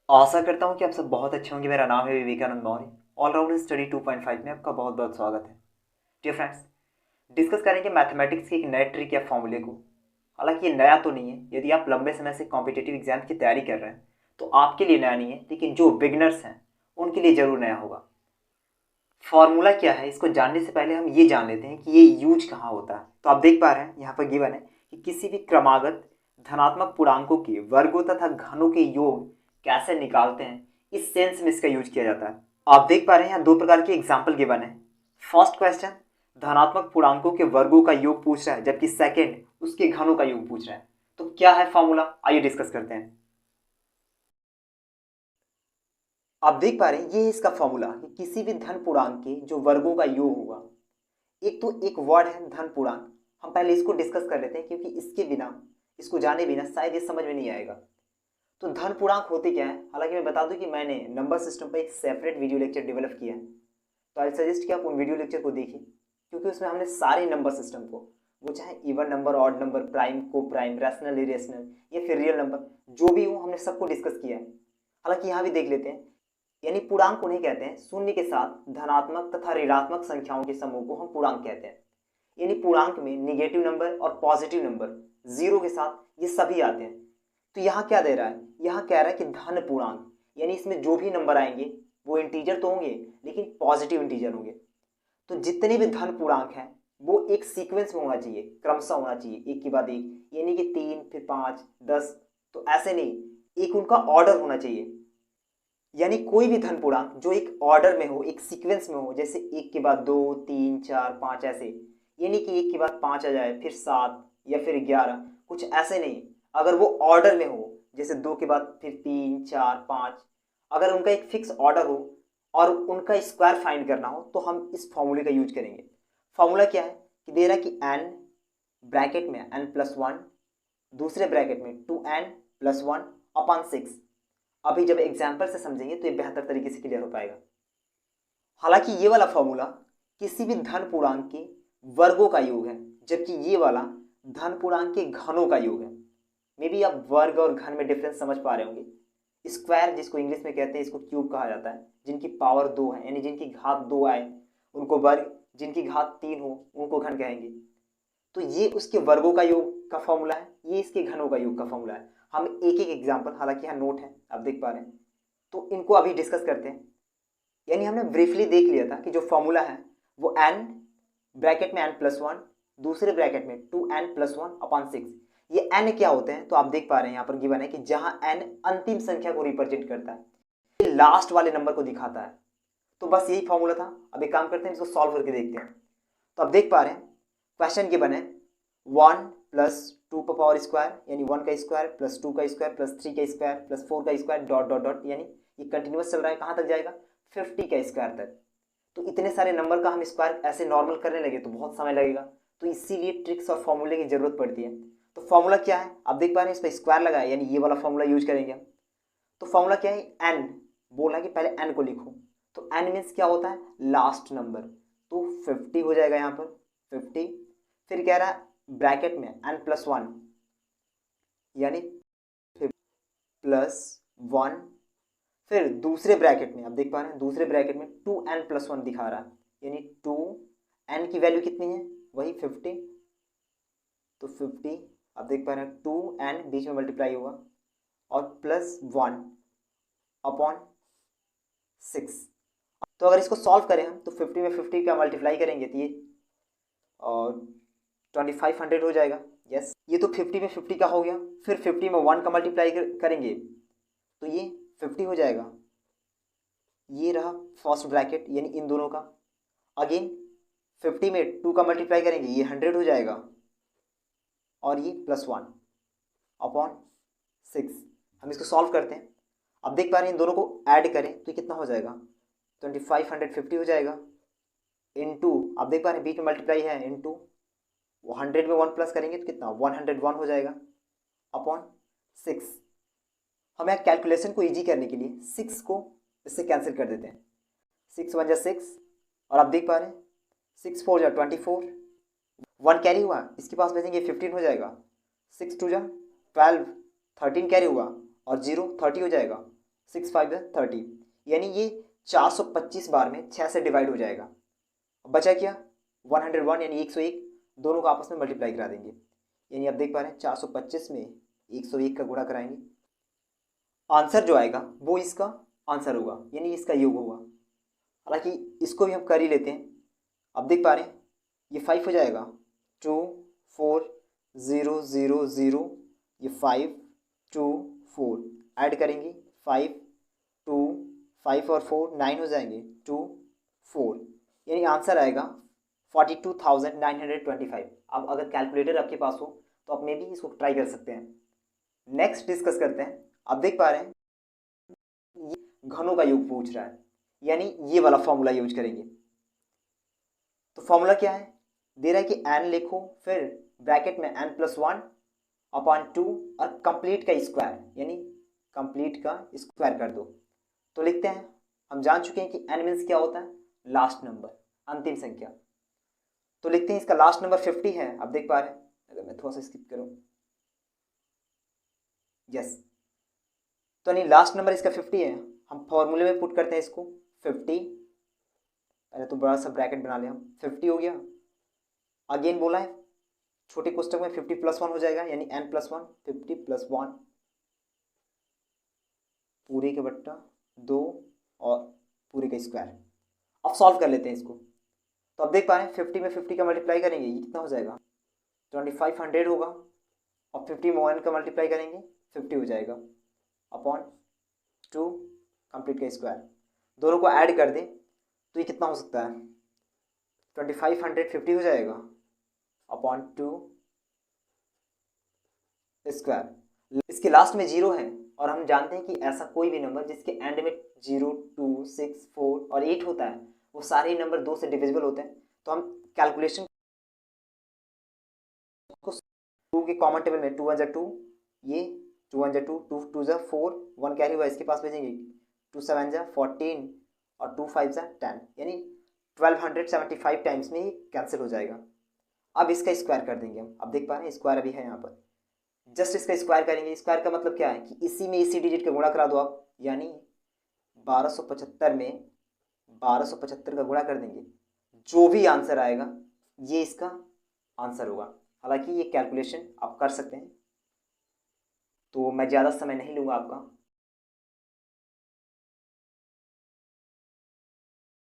आशा करता हूँ कि आप सब बहुत अच्छे होंगे। मेरा नाम है विवेकानंद मौर्य। ऑलराउंडर स्टडी 2.5 में आपका बहुत बहुत स्वागत है। डियर फ्रेंड्स, डिस्कस करेंगे मैथमेटिक्स के एक नए ट्रिक या फॉर्मूले को। हालांकि ये नया तो नहीं है, यदि आप लंबे समय से कॉम्पिटिटिव एग्जाम की तैयारी कर रहे हैं तो आपके लिए नया नहीं है, लेकिन जो बिगनर्स हैं उनके लिए ज़रूर नया होगा। फॉर्मूला क्या है, इसको जानने से पहले हम ये जान लेते हैं कि ये यूज कहाँ होता है। तो आप देख पा रहे हैं यहाँ पर गिवन है कि किसी भी क्रमागत धनात्मक पूर्णांकों के वर्गों तथा घनों के योग कैसे निकालते हैं, इस सेंस में इसका यूज किया जाता है। आप देख पा रहे हैं यहाँ दो प्रकार के एग्जाम्पल गिवन है। फर्स्ट क्वेश्चन धनात्मक पूर्णांकों के वर्गों का योग पूछ रहा है, जबकि सेकेंड उसके घनों का योग पूछ रहा है। तो क्या है फॉर्मूला, आइए डिस्कस करते हैं। आप देख पा रहे हैं ये है इसका फॉर्मूला कि किसी भी धन पूर्णांक के जो वर्गों का योग होगा। एक तो एक वर्ड है धन पूर्णांक, हम पहले इसको डिस्कस कर लेते हैं क्योंकि इसके बिना, इसको जाने बिना शायद ये समझ में नहीं आएगा। तो धन पूर्णांक होते क्या है, हालांकि मैं बता दूं कि मैंने नंबर सिस्टम पर एक सेपरेट वीडियो लेक्चर डेवलप किया है, तो आई सजेस्ट कि आप उन वीडियो लेक्चर को देखिए, क्योंकि उसमें हमने सारे नंबर सिस्टम को, वो चाहे even number, odd number, prime, को प्राइम, रैशनल, इरेशनल या फिर रियल नंबर, जो भी हो हमने सबको डिस्कस किया है। हालांकि यहाँ भी देख लेते हैं। यानी पूर्णांक उन्हें कहते हैं शून्य के साथ धनात्मक तथा ऋणात्मक संख्याओं के समूह को हम पूर्णांक कहते हैं। यानी पूर्णांक में निगेटिव नंबर और पॉजिटिव नंबर जीरो के साथ ये सभी आते हैं। तो यहाँ क्या दे रहा है, यहाँ कह रहा है कि धन पूर्णांक, यानी इसमें जो भी नंबर आएंगे वो इंटीजर तो होंगे लेकिन पॉजिटिव इंटीजर होंगे। तो जितने भी धन पूर्णांक हैं वो एक सीक्वेंस में होना चाहिए, क्रमशः होना चाहिए, एक के बाद एक, यानी कि 3 फिर 5 10, तो ऐसे नहीं, एक उनका ऑर्डर होना चाहिए। यानी कोई भी धन पूर्णांक जो एक ऑर्डर में हो, एक सीक्वेंस में हो, जैसे एक के बाद 2 3 4 5 ऐसे, यानी कि एक के बाद 5 आ जाए, फिर 7 या फिर 11, कुछ ऐसे नहीं। अगर वो ऑर्डर में हो, जैसे 2 के बाद फिर 3 4 5, अगर उनका एक फिक्स ऑर्डर हो और उनका स्क्वायर फाइंड करना हो तो हम इस फॉर्मूले का यूज करेंगे। फॉर्मूला क्या है कि दे रहा है कि n ब्रैकेट में n+1, दूसरे ब्रैकेट में 2n+1/6। अभी जब एग्जाम्पल से समझेंगे तो ये बेहतर तरीके से क्लियर हो पाएगा। हालांकि ये वाला फॉर्मूला किसी भी धन पूर्णांक के वर्गों का योग है, जबकि ये वाला धन पूर्णांक के घनों का योग है। मे बी आप वर्ग और घन में डिफरेंस समझ पा रहे होंगे। स्क्वायर जिसको इंग्लिश में कहते हैं, इसको क्यूब कहा जाता है। जिनकी पावर 2 है, यानी जिनकी घात 2 आए उनको वर्ग, जिनकी घात 3 हो उनको घन कहेंगे। तो ये उसके वर्गों का योग का फॉर्मूला है, ये इसके घनों का योग का फॉर्मूला है। हम एक एक एग्जाम्पल, हालांकि यहाँ नोट है आप देख पा रहे हैं, तो इनको अभी डिस्कस करते हैं। यानी हमने ब्रीफली देख लिया था कि जो फॉर्मूला है वो n ब्रैकेट में n+1, दूसरे ब्रैकेट में 2n+1/6। ये n क्या होते हैं, तो आप देख पा रहे हैं यहाँ पर गिवन है कि जहां n अंतिम संख्या को रिप्रेजेंट करता है, ये लास्ट वाले नंबर को दिखाता है। तो बस यही फॉर्मूला था। अब एक काम करते हैं, इसको सॉल्व करके देखते हैं। तो आप देख पा रहे हैं क्वेश्चन गिवन है 1+2 यानी 1 का स्क्वायर प्लस 2 का स्क्वायर प्लस 3 का स्क्वायर प्लस 4 का स्क्वायर डॉट डॉट डॉट, यानी ये कंटिन्यूअस चल रहा है। कहाँ तक जाएगा, 50 का स्क्वायर तक। तो इतने सारे नंबर का हम स्क्वायर ऐसे नॉर्मल करने लगे तो बहुत समय लगेगा, तो इसीलिए ट्रिक्स और फॉर्मूले की जरूरत पड़ती है। तो फॉर्मूला क्या है, आप देख पा रहे हैं, इस पर स्क्वायर लगा है, यानी ये वाला फॉर्मूला यूज करेंगे हम। तो फॉर्मूला क्या है, एन बोला कि पहले एन को लिखो। तो एन मीन्स क्या होता है, लास्ट नंबर। तो 50 हो जाएगा यहाँ पर 50। फिर कह रहा है ब्रैकेट में n+1 यानी +1। फिर दूसरे ब्रैकेट में आप देख पा रहे हैं, दूसरे ब्रैकेट में 2n+1 दिखा रहा है, यानी 2n की वैल्यू कितनी है, वही 50। तो 50 आप देख पा रहे हैं 2n बीच में मल्टीप्लाई होगा और +1/6। तो अगर इसको सॉल्व करें हम तो 50 में 50 का मल्टीप्लाई करेंगे तो ये और 2500 हो जाएगा। यस, ये तो 50 में 50 का हो गया। फिर 50 में 1 का मल्टीप्लाई करेंगे तो ये 50 हो जाएगा। ये रहा फर्स्ट ब्रैकेट, यानी इन दोनों का। अगेन 50 में 2 का मल्टीप्लाई करेंगे, ये 100 हो जाएगा और ये +1/6। हम इसको सॉल्व करते हैं। अब देख पा रहे हैं इन दोनों को ऐड करें तो कितना हो जाएगा, 2550 हो जाएगा। इनटू आप देख पा रहे हैं बीच में मल्टीप्लाई है, इनटू 100 में 1 प्लस करेंगे तो कितना 101 हो जाएगा अपॉन 6। हम यहाँ कैलकुलेशन को इजी करने के लिए 6 को इससे कैंसिल कर देते हैं। 6 1 जा 6 और आप देख पा रहे हैं 6 4 जा 24, 1 कैरी हुआ, इसके पास भेजेंगे 15 हो जाएगा। 6 2 जा 12, 13 कैरी हुआ और 0 30 हो जाएगा। 6 5 30, यानी ये 425 बार में 6 से डिवाइड हो जाएगा। बचा क्या 101 यानी 101, दोनों को आपस में मल्टीप्लाई करा देंगे। यानी आप देख पा रहे हैं 425 में 101 का गुणा कराएंगे, आंसर जो आएगा वो इसका आंसर होगा, यानी इसका योग होगा। हालांकि इसको भी हम कर ही लेते हैं। अब देख पा रहे हैं ये 5 हो जाएगा, 2 4 0 0 0, ये 5 2 4 ऐड करेंगे, 5 2 5 और 4 9 हो जाएंगे, 2 4, यानी आंसर आएगा 42,925। अब अगर कैलकुलेटर आपके पास हो तो आप में भी इसको ट्राई कर सकते हैं। नेक्स्ट डिस्कस करते हैं। आप देख पा रहे हैं ये घनों का योग पूछ रहा है, यानी ये वाला फॉर्मूला यूज करेंगे। तो फॉर्मूला क्या है, दे रहा है कि n लिखो, फिर ब्रैकेट में n+1 अपॉन 2 और कंप्लीट का स्क्वायर, यानी कंप्लीट का स्क्वायर कर दो। तो लिखते हैं, हम जान चुके हैं कि n मीन्स क्या होता है, लास्ट नंबर, अंतिम संख्या। तो लिखते हैं इसका लास्ट नंबर 50 है। आप देख पा रहे हैं, अगर मैं थोड़ा सा स्किप करूं, यस, तो नहीं लास्ट नंबर इसका 50 है। हम फॉर्मूले में पुट करते हैं इसको 50, पहले तो बड़ा सा ब्रैकेट बना लिया हम, 50 हो गया। अगेन बोला है छोटे कोष्टक में 50 + 1 हो जाएगा, यानी n+1, 50 + 1 पूरे के बट्टा 2 और पूरे का स्क्वायर। अब सॉल्व कर लेते हैं इसको। तो अब देख पा रहे हैं 50 में 50 का मल्टीप्लाई करेंगे, ये कितना हो जाएगा 2500 होगा, और 50 में 1 का मल्टीप्लाई करेंगे 50 हो जाएगा, अपॉन 2 कंप्लीट का स्क्वायर। दोनों को ऐड कर दें तो ये कितना हो सकता है 2550 हो जाएगा, अपॉन 2 स्क्वायर। इसके लास्ट में 0 है, और हम जानते हैं कि ऐसा कोई भी नंबर जिसके एंड में 0 2 6 4 और 8 होता है वो सारे ही नंबर 2 से डिविजिबल होते हैं। तो हम कैलकुलेशन को 2 के कॉमन टेबल में 2 1 2, ये 2 1 2, 2 2 4, 1 कैरी हुआ इसके पास भेजेंगे, 2 7 14 और 2 5 10, यानी 1275 टाइम्स में ये कैंसिल हो जाएगा। अब इसका स्क्वायर कर देंगे हम। अब देख पा रहे हैं स्क्वायर अभी है यहाँ पर, जस्ट इसका स्क्वायर करेंगे। स्क्वायर का मतलब क्या है कि इसी में इसी डिजिट का गुणा करा दो आप, यानी 1275 में 1275 का गुणा कर देंगे, जो भी आंसर आएगा ये इसका आंसर होगा। हालांकि ये कैलकुलेशन आप कर सकते हैं, तो मैं ज़्यादा समय नहीं लूँगा आपका।